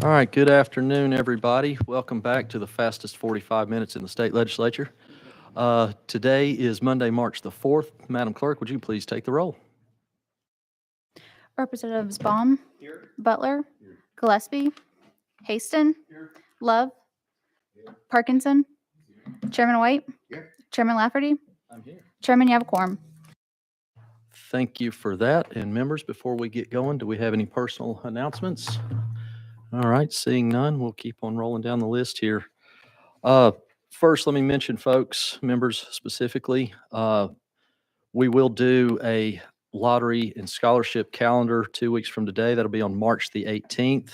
All right, good afternoon, everybody. Welcome back to the fastest 45 minutes in the state legislature. Today is Monday, March the 4th. Madam Clerk, would you please take the roll? Representatives Baum, Butler, Gillespie, Haston, Love, Parkinson, Chairman White, Chairman Lafferty, I'm here. Chairman, you have a quorum. Thank you for that. And members, before we get going, do we have any personal announcements? All right, seeing none, we'll keep on rolling down the list here. First, let me mention, folks, members specifically, we will do a lottery and scholarship calendar 2 weeks from today. That'll be on March the 18th.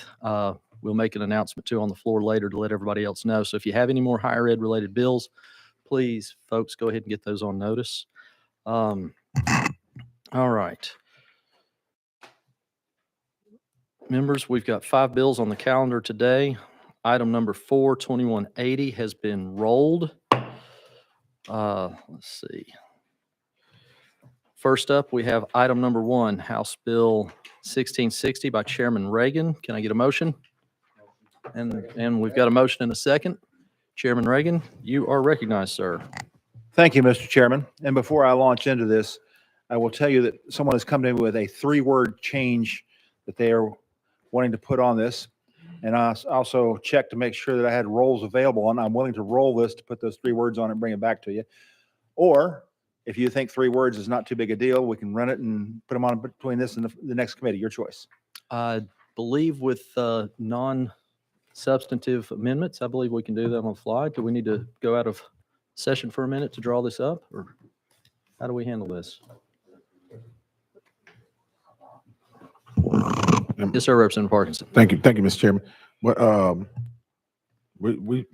We'll make an announcement too on the floor later to let everybody else know. So if you have any more higher ed related bills, please, folks, go ahead and get those on notice. All right. Members, we've got 5 bills on the calendar today. Item number 4, 2180, has been rolled. Let's see. First up, we have item number 1, House Bill 1660 by Chairman Reagan. Can I get a motion? And we've got a motion and a second. Chairman Reagan, you are recognized, sir. Thank you, Mr. Chairman. And before I launch into this, I will tell you that someone has come to me with a 3-word change that they are wanting to put on this. And I also checked to make sure that I had rolls available, and I'm willing to roll this to put those 3 words on it and bring it back to you. Or if you think 3 words is not too big a deal, we can run it and put them on between this and the next committee. Your choice. I believe with non-substantive amendments, I believe we can do that on the fly. Do we need to go out of session for a minute to draw this up, or how do we handle this? Yes, sir, Representative Parkinson. Thank you, Mr. Chairman. But we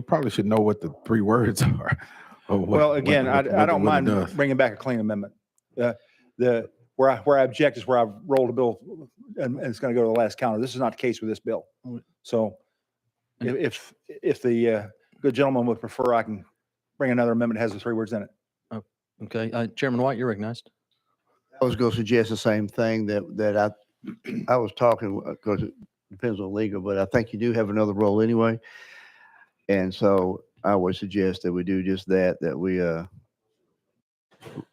probably should know what the 3 words are. Well, again, I don't mind bringing back a clean amendment. Where I object is where I've rolled a bill and it's going to go to the last counter. This is not the case with this bill. So if the good gentleman would prefer, I can bring another amendment that has the 3 words in it. Oh, okay. Chairman White, you're recognized. I was going to suggest the same thing that I was talking, because it depends on legal, but I think you do have another role anyway. And so I would suggest that we do just that we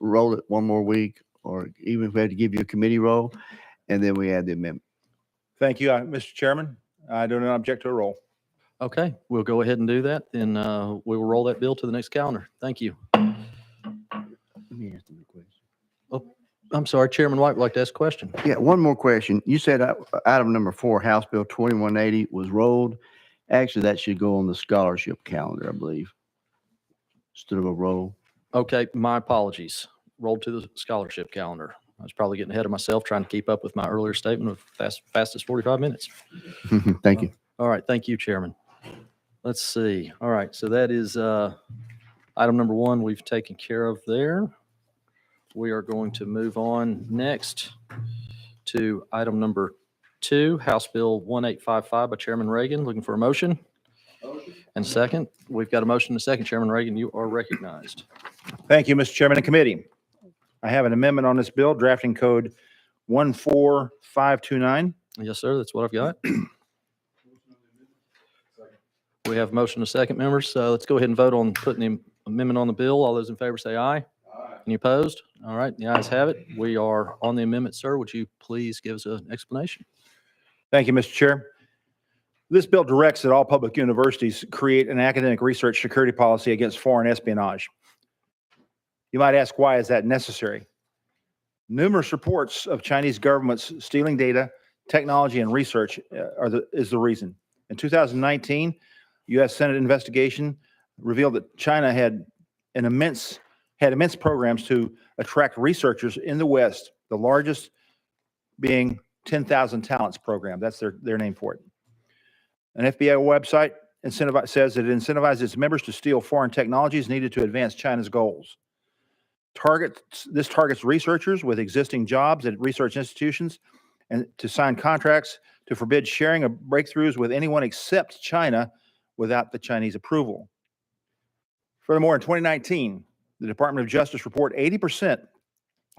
roll it one more week, or even if we had to give you a committee roll, and then we add the amendment. Thank you, Mr. Chairman. I do not object to a roll. Okay, we'll go ahead and do that. Then we will roll that bill to the next calendar. Thank you. Let me ask the question. Oh, I'm sorry, Chairman White would like to ask a question. Yeah, one more question. You said item number 4, House Bill 2180 was rolled. Actually, that should go on the scholarship calendar, I believe, instead of a roll. Okay, my apologies. Rolled to the scholarship calendar. I was probably getting ahead of myself trying to keep up with my earlier statement of fastest 45 minutes. Thank you. All right, thank you, Chairman. Let's see. All right, so that is item number 1 we've taken care of there. We are going to move on next to item number 2, House Bill 1855 by Chairman Reagan. Looking for a motion? And second. We've got a motion and a second. Chairman Reagan, you are recognized. Thank you, Mr. Chairman and committee. I have an amendment on this bill, drafting code 14529. Yes, sir. That's what I've got. We have motion and a second, members. So let's go ahead and vote on putting the amendment on the bill. All those in favor say aye. Any opposed? All right, the ayes have it. We are on the amendment, sir. Would you please give us an explanation? Thank you, Mr. Chair. This bill directs that all public universities create an academic research security policy against foreign espionage. You might ask, why is that necessary? Numerous reports of Chinese governments stealing data, technology, and research is the reason. In 2019, U.S. Senate investigation revealed that China had immense programs to attract researchers in the West, the largest being 10,000 Talents program. That's their name for it. An FBI website says that it incentivizes its members to steal foreign technologies needed to advance China's goals. This targets researchers with existing jobs at research institutions and to sign contracts to forbid sharing of breakthroughs with anyone except China without the Chinese approval. Furthermore, in 2019, the Department of Justice reported 80%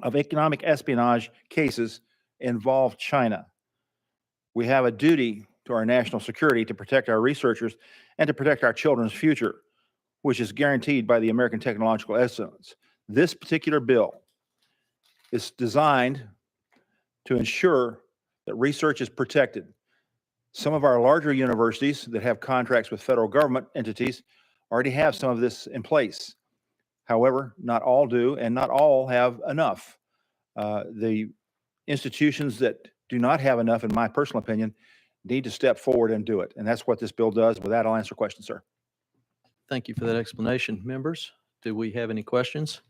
of economic espionage cases involve China. We have a duty to our national security, to protect our researchers, and to protect our children's future, which is guaranteed by the American Technological Excellence. This particular bill is designed to ensure that research is protected. Some of our larger universities that have contracts with federal government entities already have some of this in place. However, not all do, and not all have enough. The institutions that do not have enough, in my personal opinion, need to step forward and do it. And that's what this bill does. With that, I'll answer questions, sir. Thank you for that explanation. Members, do we have any questions?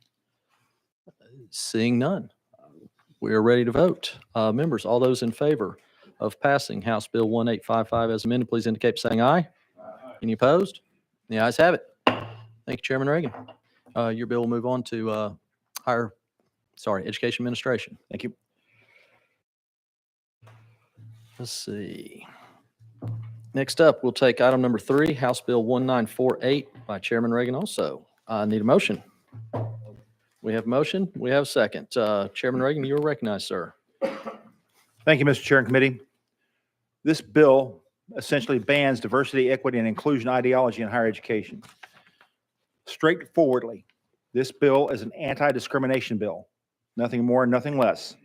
Seeing none, we are ready to vote. Members, all those in favor of passing House Bill 1855 as amended, please indicate by saying aye. Any opposed? The ayes have it. Thank you, Chairman Reagan. Your bill will move on to Education Administration. Thank you. Let's see. Next up, we'll take item number 3, House Bill 1948 by Chairman Reagan also. I need a motion. We have a motion. We have a second. Chairman Reagan, you are recognized, sir. Thank you, Mr. Chair and Committee. This bill essentially bans diversity, equity, and inclusion ideology in higher education. Straightforwardly, this bill is an anti-discrimination bill. Nothing more, nothing less.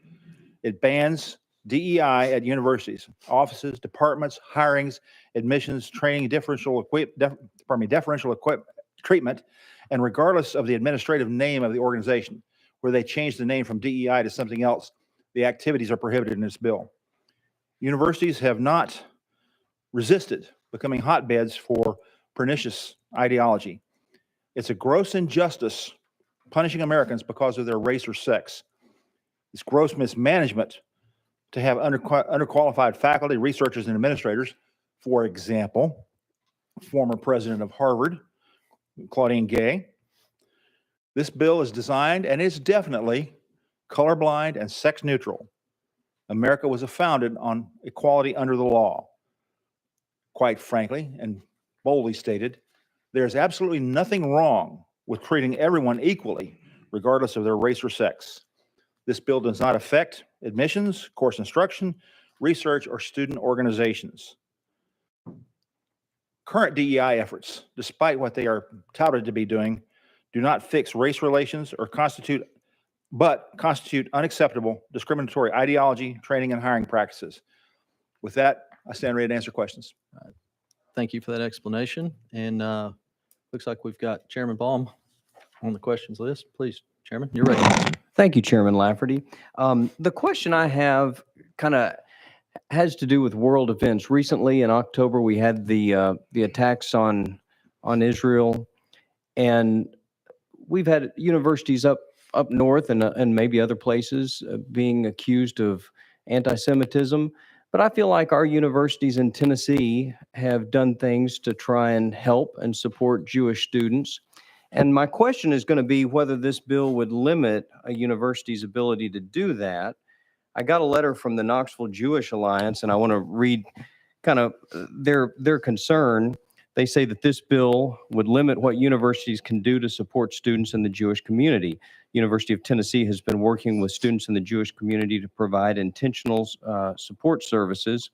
It bans DEI at universities, offices, departments, hirings, admissions, training, differential treatment, and regardless of the administrative name of the organization, where they change the name from DEI to something else, the activities are prohibited in this bill. Universities have not resisted becoming hotbeds for pernicious ideology. It's a gross injustice punishing Americans because of their race or sex. It's gross mismanagement to have underqualified faculty, researchers, and administrators. For example, former president of Harvard, Claudine Gay. This bill is designed and is definitely colorblind and sex neutral. America was founded on equality under the law. Quite frankly, and boldly stated, there's absolutely nothing wrong with treating everyone equally, regardless of their race or sex. This bill does not affect admissions, course instruction, research, or student organizations. Current DEI efforts, despite what they are touted to be doing, do not fix race relations or constitute unacceptable discriminatory ideology, training, and hiring practices. With that, I stand ready to answer questions. Thank you for that explanation. And looks like we've got Chairman Baum on the questions list. Please, Chairman, you're recognized. Thank you, Chairman Lafferty. The question I have kind of has to do with world events. Recently, in October, we had the attacks on Israel, and we've had universities up north and maybe other places being accused of anti-Semitism. But I feel like our universities in Tennessee have done things to try and help and support Jewish students. And my question is going to be whether this bill would limit a university's ability to do that. I got a letter from the Knoxville Jewish Alliance, and I want to read kind of their concern. They say that this bill would limit what universities can do to support students in the Jewish community. University of Tennessee has been working with students in the Jewish community to provide intentional support services,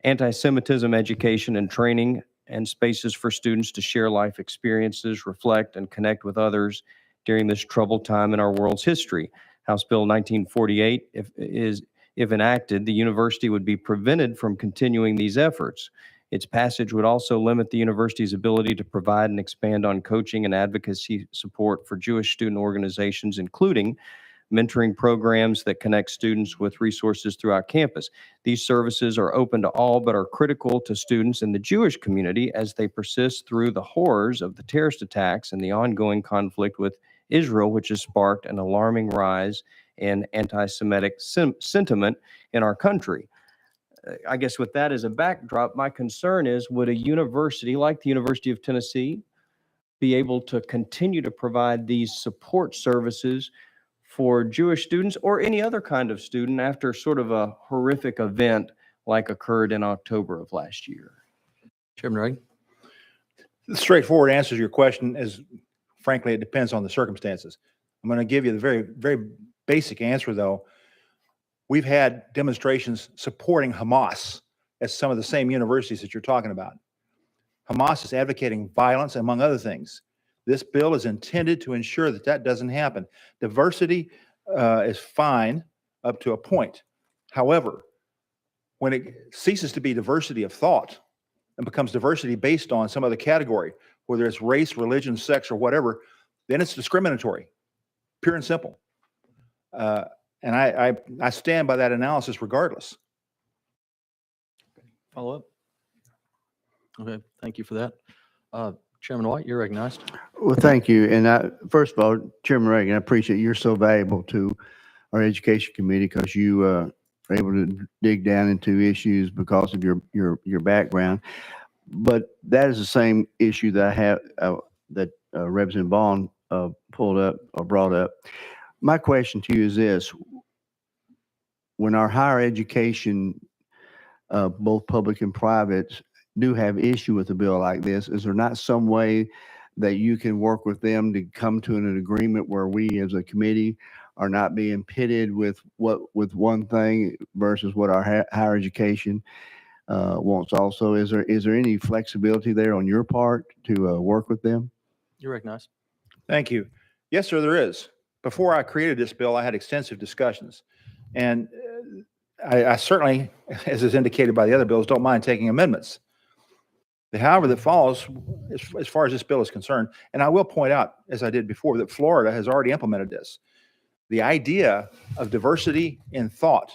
anti-Semitism education and training, and spaces for students to share life experiences, reflect, and connect with others during this troubled time in our world's history. House Bill 1948, if enacted, the university would be prevented from continuing these efforts. Its passage would also limit the university's ability to provide and expand on coaching and advocacy support for Jewish student organizations, including mentoring programs that connect students with resources throughout campus. These services are open to all, but are critical to students in the Jewish community as they persist through the horrors of the terrorist attacks and the ongoing conflict with Israel, which has sparked an alarming rise in anti-Semitic sentiment in our country. I guess with that as a backdrop, my concern is, would a university like the University of Tennessee be able to continue to provide these support services for Jewish students or any other kind of student after sort of a horrific event like occurred in October of last year? Chairman Reagan. The straightforward answer to your question is, frankly, it depends on the circumstances. I'm going to give you the very, very basic answer, though. We've had demonstrations supporting Hamas as some of the same universities that you're talking about. Hamas is advocating violence, among other things. This bill is intended to ensure that that doesn't happen. Diversity is fine up to a point. However, when it ceases to be diversity of thought and becomes diversity based on some other category, whether it's race, religion, sex, or whatever, then it's discriminatory, pure and simple. And I stand by that analysis regardless. Follow up? Okay, thank you for that. Chairman White, you're recognized. Well, thank you. And first of all, Chairman Reagan, I appreciate you're so valuable to our Education Committee because you are able to dig down into issues because of your background. But that is the same issue that I have that Representative Bond pulled up or brought up. My question to you is this: when our higher education, both public and private, do have issue with a bill like this, is there not some way that you can work with them to come to an agreement where we as a committee are not being pitted with one thing versus what our higher education wants also? Is there any flexibility there on your part to work with them? You're recognized. Thank you. Yes, sir, there is. Before I created this bill, I had extensive discussions. And I certainly, as is indicated by the other bills, don't mind taking amendments. However, that follows, as far as this bill is concerned, and I will point out, as I did before, that Florida has already implemented this. The idea of diversity in thought,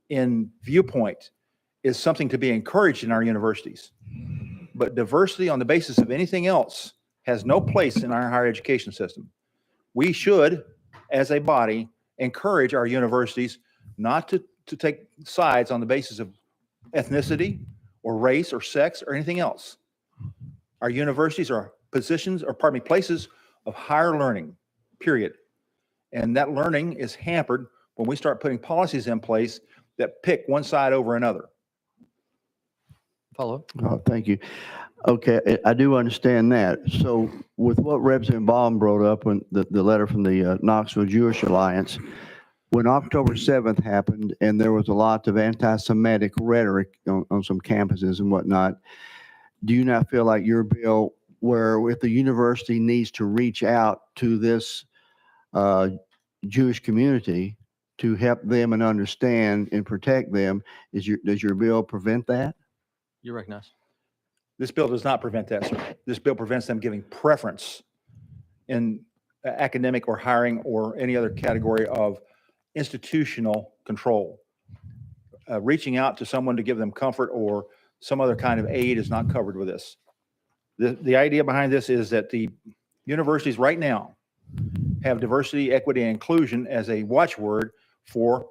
in viewpoint, is something to be encouraged in our universities. But diversity on the basis of anything else has no place in our higher education system. We should, as a body, encourage our universities not to take sides on the basis of ethnicity or race or sex or anything else. Our universities are places of higher learning, period. And that learning is hampered when we start putting policies in place that pick one side over another. Follow up. Oh, thank you. Okay, I do understand that. So with what Representative Baum brought up when the letter from the Knoxville Jewish Alliance, when October 7th happened and there was a lot of anti-Semitic rhetoric on some campuses and whatnot, do you not feel like your bill, where if the university needs to reach out to this Jewish community to help them and understand and protect them, does your bill prevent that? You're recognized. This bill does not prevent that, sir. This bill prevents them giving preference in academic or hiring or any other category of institutional control. Reaching out to someone to give them comfort or some other kind of aid is not covered with this. The idea behind this is that the universities right now have diversity, equity, and inclusion as a watchword for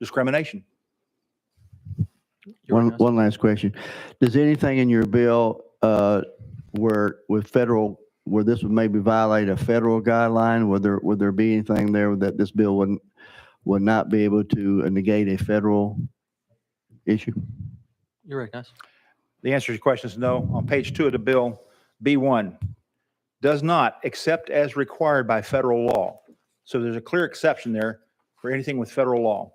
discrimination. You're recognized. One last question. Does anything in your bill where this would maybe violate a federal guideline, would there be anything there that this bill would not be able to negate a federal issue? You're recognized. The answer to your question is no. On page 2 of the bill, B1 does not, except as required by federal law. So there's a clear exception there for anything with federal law.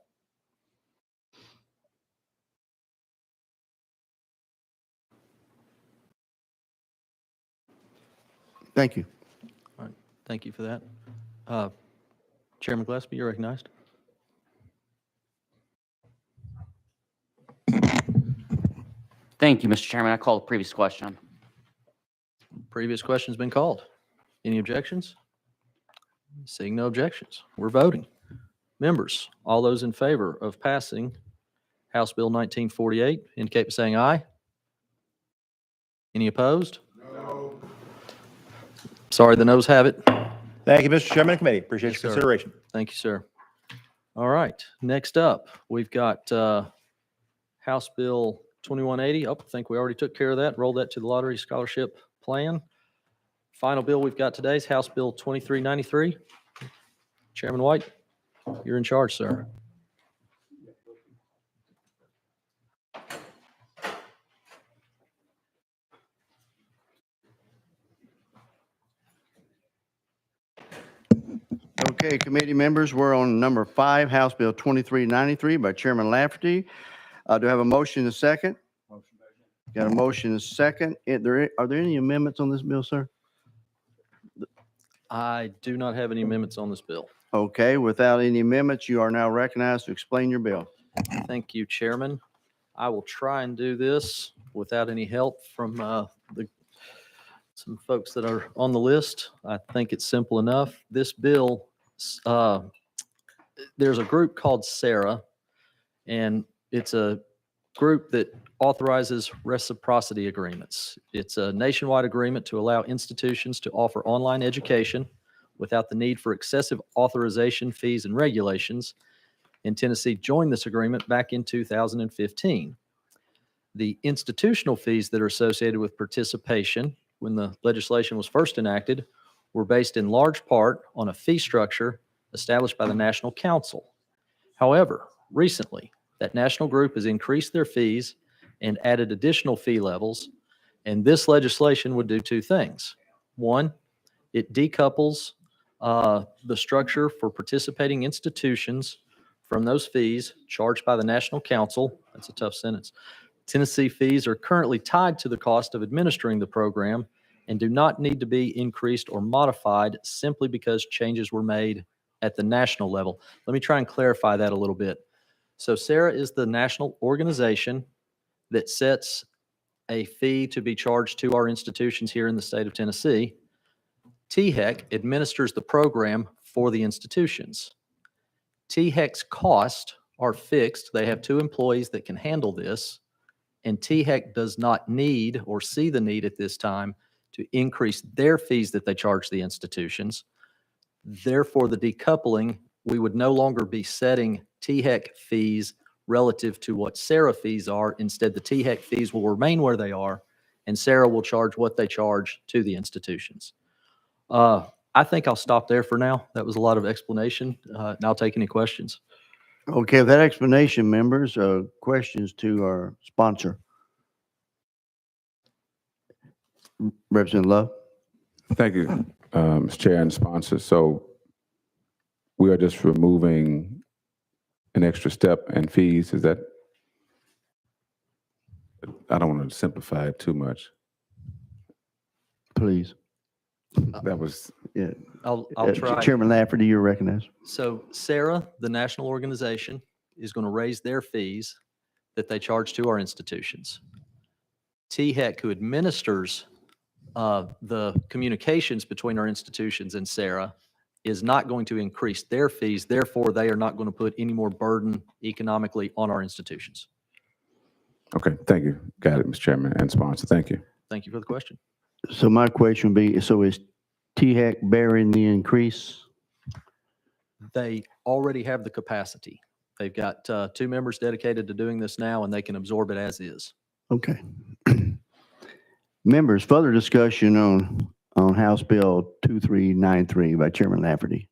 Thank you. Thank you for that. Chairman Gillespie, you're recognized. Thank you, Mr. Chairman. I call the previous question. Previous question's been called. Any objections? Seeing no objections, we're voting. Members, all those in favor of passing House Bill 1948 indicate by saying aye. Any opposed? No. Sorry, the noes have it. Thank you, Mr. Chairman and Committee. Appreciate Yes, your sir. consideration. Thank you, sir. All right, next up, we've got House Bill 2180. Oh, I think we already took care of that. Rolled that to the Lottery Scholarship Plan. Final bill we've got today is House Bill 2393. Chairman White, you're in charge, sir. Okay, committee members, we're on number 5, House Bill 2393 by Chairman Lafferty. Do I have a motion and a second? Got a motion and a second. Are there any amendments on this bill, sir? I do not have any amendments on this bill. Okay, without any amendments, you are now recognized to explain your bill. Thank you, Chairman. I will try and do this without any help from some folks that are on the list. I think it's simple enough. This bill, there's a group called SARA, and it's a group that authorizes reciprocity agreements. It's a nationwide agreement to allow institutions to offer online education without the need for excessive authorization fees and regulations. And Tennessee joined this agreement back in 2015. The institutional fees that are associated with participation when the legislation was first enacted were based in large part on a fee structure established by the National Council. However, recently, that national group has increased their fees and added additional fee levels, and this legislation would do two things. One, it decouples the structure for participating institutions from those fees charged by the National Council. That's a tough sentence. Tennessee fees are currently tied to the cost of administering the program and do not need to be increased or modified simply because changes were made at the national level. Let me try and clarify that a little bit. So SARA is the national organization that sets a fee to be charged to our institutions here in the state of Tennessee. THEC administers the program for the institutions. THEC's costs are fixed. They have 2 employees that can handle this, and THEC does not need or see the need at this time to increase their fees that they charge the institutions. Therefore, the decoupling, we would no longer be setting THEC fees relative to what SARA fees are. Instead, the THEC fees will remain where they are, and SARA will charge what they charge to the institutions. I think I'll stop there for now. That was a lot of explanation, and I'll take any questions. Okay, with that explanation, members, questions to our sponsor. Representative Love? Thank you, Mr. Chair and sponsor. So we are just removing an extra step in fees. Is that? I don't want to simplify it too much. Please. That was, Yeah. I'll try. Chairman Lafferty, you're recognized. So SARA, the national organization, is going to raise their fees that they charge to our institutions. THEC, who administers the communications between our institutions and SARA, is not going to increase their fees. Therefore, they are not going to put any more burden economically on our institutions. okay, thank you. Got it, Mr. Chairman and sponsor. Thank you. Thank you for the question. So my question would be, so is THEC bearing the increase? They already have the capacity. They've got 2 members dedicated to doing this now, and they can absorb it as is. Okay. Members, further discussion on House Bill 2393 by Chairman Lafferty.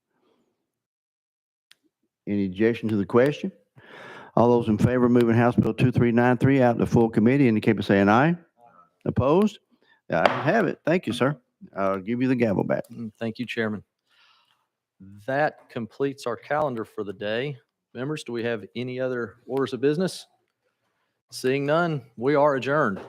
Any objection to the question? All those in favor of moving House Bill 2393 out to full committee indicate by saying aye. Opposed? The ayes have it. Thank you, sir. I'll give you the gavel back. Thank you, Chairman. That completes our calendar for the day. Members, do we have any other orders of business? Seeing none, we are adjourned.